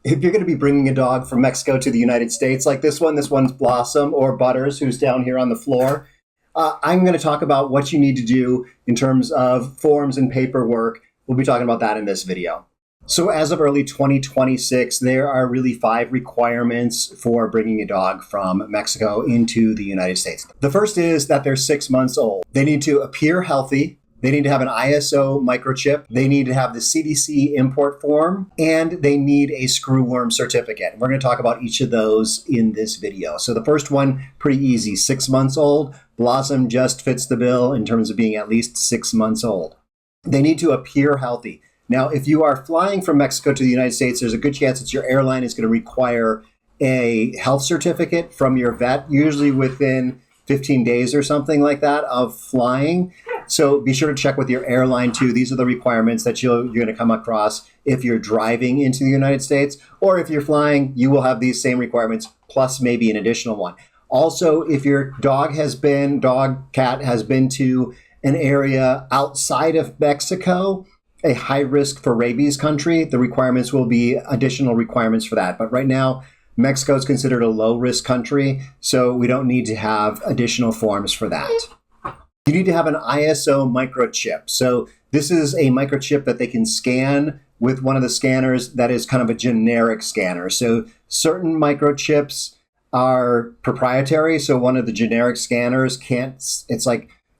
if you're going to be bringing a dog from Mexico to the United States, like this one's Blossom or Butters, who's down here on the floor. I'm going to talk about what you need to do in terms of forms and paperwork. We'll be talking about that in this video. So as of early 2026, there are really 5 requirements for bringing a dog from Mexico into the United States. The first is that they're 6 months old. They need to appear healthy. They need to have an ISO microchip. They need to have the CDC import form, and they need a Screwworm certificate. We're going to talk about each of those in this video. So the first one, pretty easy, 6 months old. Blossom just fits the bill in terms of being at least 6 months old. They need to appear healthy. Now, if you are flying from Mexico to the United States, there's a good chance that your airline is going to require a health certificate from your vet, usually within 15 days or something like that of flying. So be sure to check with your airline too. These are the requirements that you're going to come across if you're driving into the United States, or if you're flying, you will have these same requirements plus maybe an additional one. Also, if your cat has been to an area outside of Mexico, a high risk for rabies country, the requirements will be additional requirements for that. But right now, Mexico is considered a low risk country, so we don't need to have additional forms for that. You need to have an ISO microchip. So this is a microchip that they can scan with one of the scanners that is kind of a generic scanner. So certain microchips are proprietary. So one of the generic scanners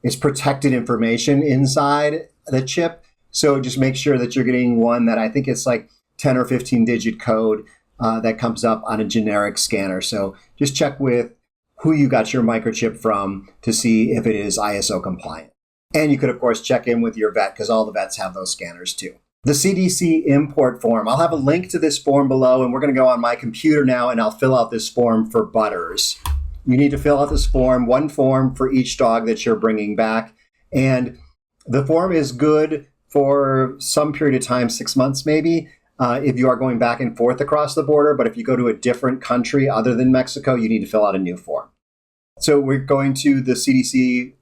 it's protected information inside the chip. So just make sure that you're getting one that I think it's like 10 or 15 digit code that comes up on a generic scanner. So just check with who you got your microchip from to see if it is ISO compliant. And you could, of course, check in with your vet because all the vets have those scanners too. The CDC import form. I'll have a link to this form below, and we're going to go on my computer now and I'll fill out this form for Butters. You need to fill out this form, one form for each dog that you're bringing back. And the form is good for some period of time, 6 months maybe, if you are going back and forth across the border. But if you go to a different country other than Mexico, you need to fill out a new form. So we're going to the cdc.gov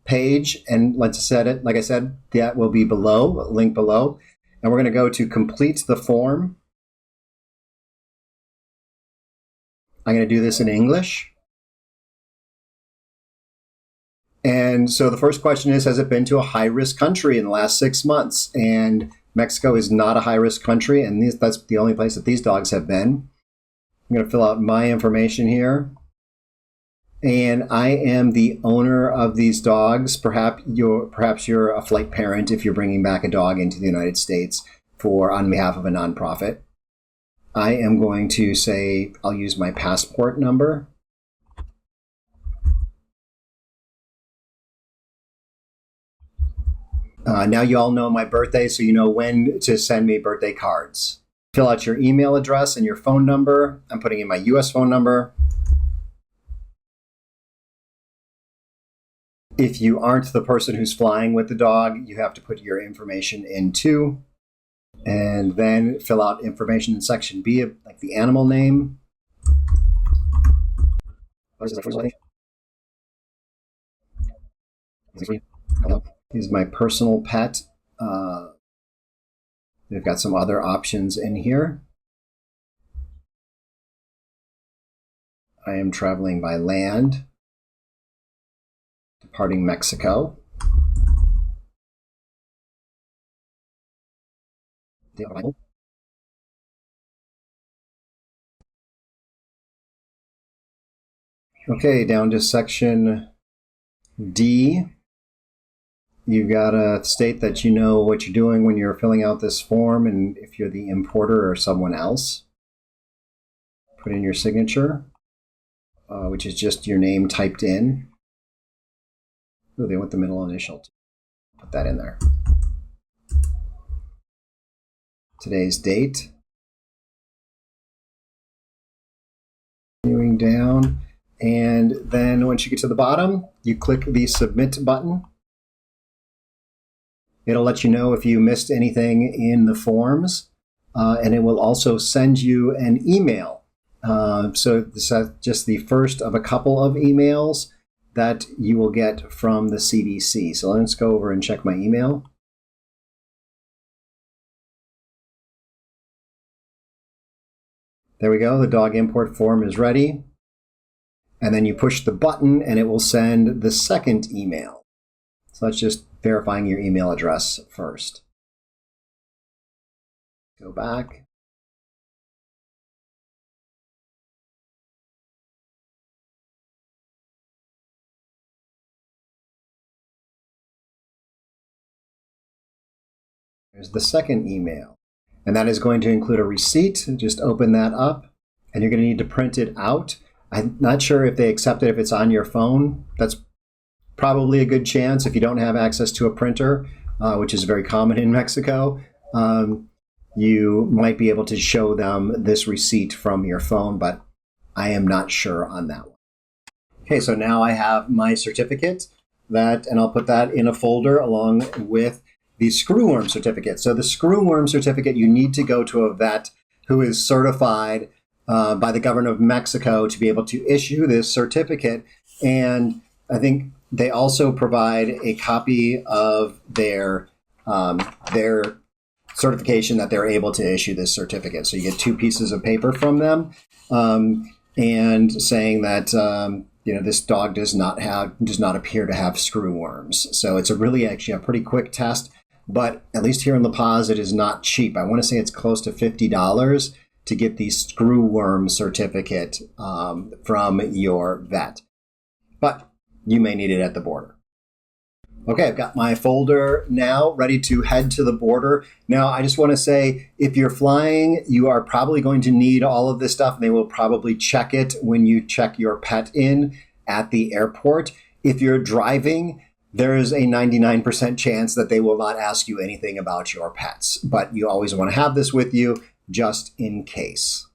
page, and like I said, that will be below, link below. And we're going to go to complete the form. I'm going to do this in English. And so the first question is, has it been to a high-risk country in the last 6 months? And Mexico is not a high-risk country, and that's the only place that these dogs have been. I'm going to fill out my information here. And I am the owner of these dogs. Perhaps you're a flight parent if you're bringing back a dog into the United States on behalf of a nonprofit. I am going to say I'll use my passport number. Now you all know my birthday, so you know when to send me birthday cards. Fill out your email address and your phone number. I'm putting in my US phone number. If you aren't the person who's flying with the dog, you have to put your information in too. And then fill out information in section B, like the animal name. What is this? Is my personal pet. They've got some other options in here. I am traveling by land, departing Mexico. Okay, down to section D. You've got to state that you know what you're doing when you're filling out this form, and if you're the importer or someone else. Put in your signature, which is just your name typed in. Oh, they want the middle initial. Put that in there. Today's date. Continuing down, and then once you get to the bottom, you click the submit button. It'll let you know if you missed anything in the forms, and it will also send you an email. So this is just the first of a couple of emails that you will get from the CDC. So let's go over and check my email. There we go. The dog import form is ready. And then you push the button and it will send the second email. So that's just verifying your email address first. Go back. There's the second email. And that is going to include a receipt. Just open that up and you're going to need to print it out. I'm not sure if they accept it if it's on your phone. That's probably a good chance if you don't have access to a printer, which is very common in Mexico. You might be able to show them this receipt from your phone, but I am not sure on that one. Okay, so now I have my certificate and I'll put that in a folder along with the Screwworm certificate. So the Screwworm certificate, you need to go to a vet who is certified by the government of Mexico to be able to issue this certificate. And I think they also provide a copy of their certification that they're able to issue this certificate. So you get 2 pieces of paper from them, and saying that this dog does not appear to have screwworms. So it's actually a pretty quick test, but at least here in La Paz, it is not cheap. I want to say it's close to $50 to get the Screwworm certificate from your vet, but you may need it at the border. Okay, I've got my folder now ready to head to the border. Now, I just want to say, if you're flying, you are probably going to need all of this stuff, and they will probably check it when you check your pet in at the airport. If you're driving, there is a 99% chance that they will not ask you anything about your pets, but you always want to have this with you just in case.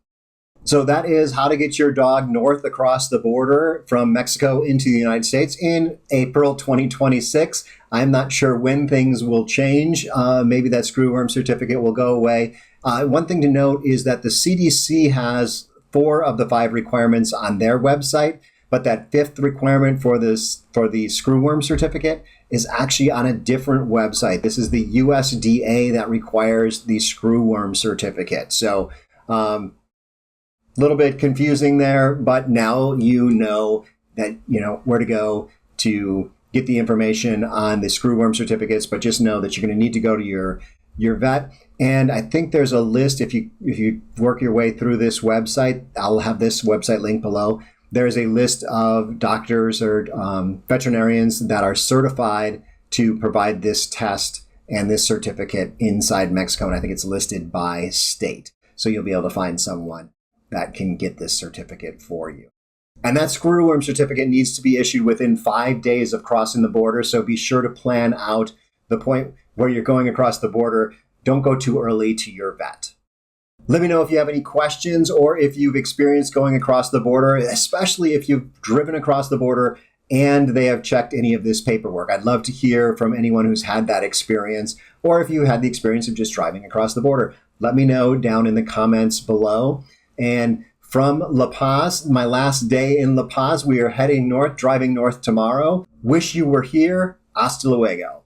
So that is how to get your dog north across the border from Mexico into the United States in April 2026. I'm not sure when things will change. Maybe that Screwworm certificate will go away. One thing to note is that the CDC has 4 of the 5 requirements on their website, but that 5th requirement for the Screwworm certificate is actually on a different website. This is the USDA that requires the Screwworm certificate. So, little bit confusing there, but now you know that where to go to get the information on the Screwworm certificates. But just know that you're going to need to go to your vet. And I think there's a list if you work your way through this website. I'll have this website link below. There's a list of doctors or veterinarians that are certified to provide this test and this certificate inside Mexico, and I think it's listed by state. So you'll be able to find someone that can get this certificate for you. And that Screwworm certificate needs to be issued within 5 days of crossing the border, so be sure to plan out the point where you're going across the border. Don't go too early to your vet. Let me know if you have any questions or if you've experienced going across the border, especially if you've driven across the border and they have checked any of this paperwork. I'd love to hear from anyone who's had that experience, or if you had the experience of just driving across the border. Let me know down in the comments below. And from La Paz, my last day in La Paz, we are heading north, driving north tomorrow. Wish you were here. Hasta luego.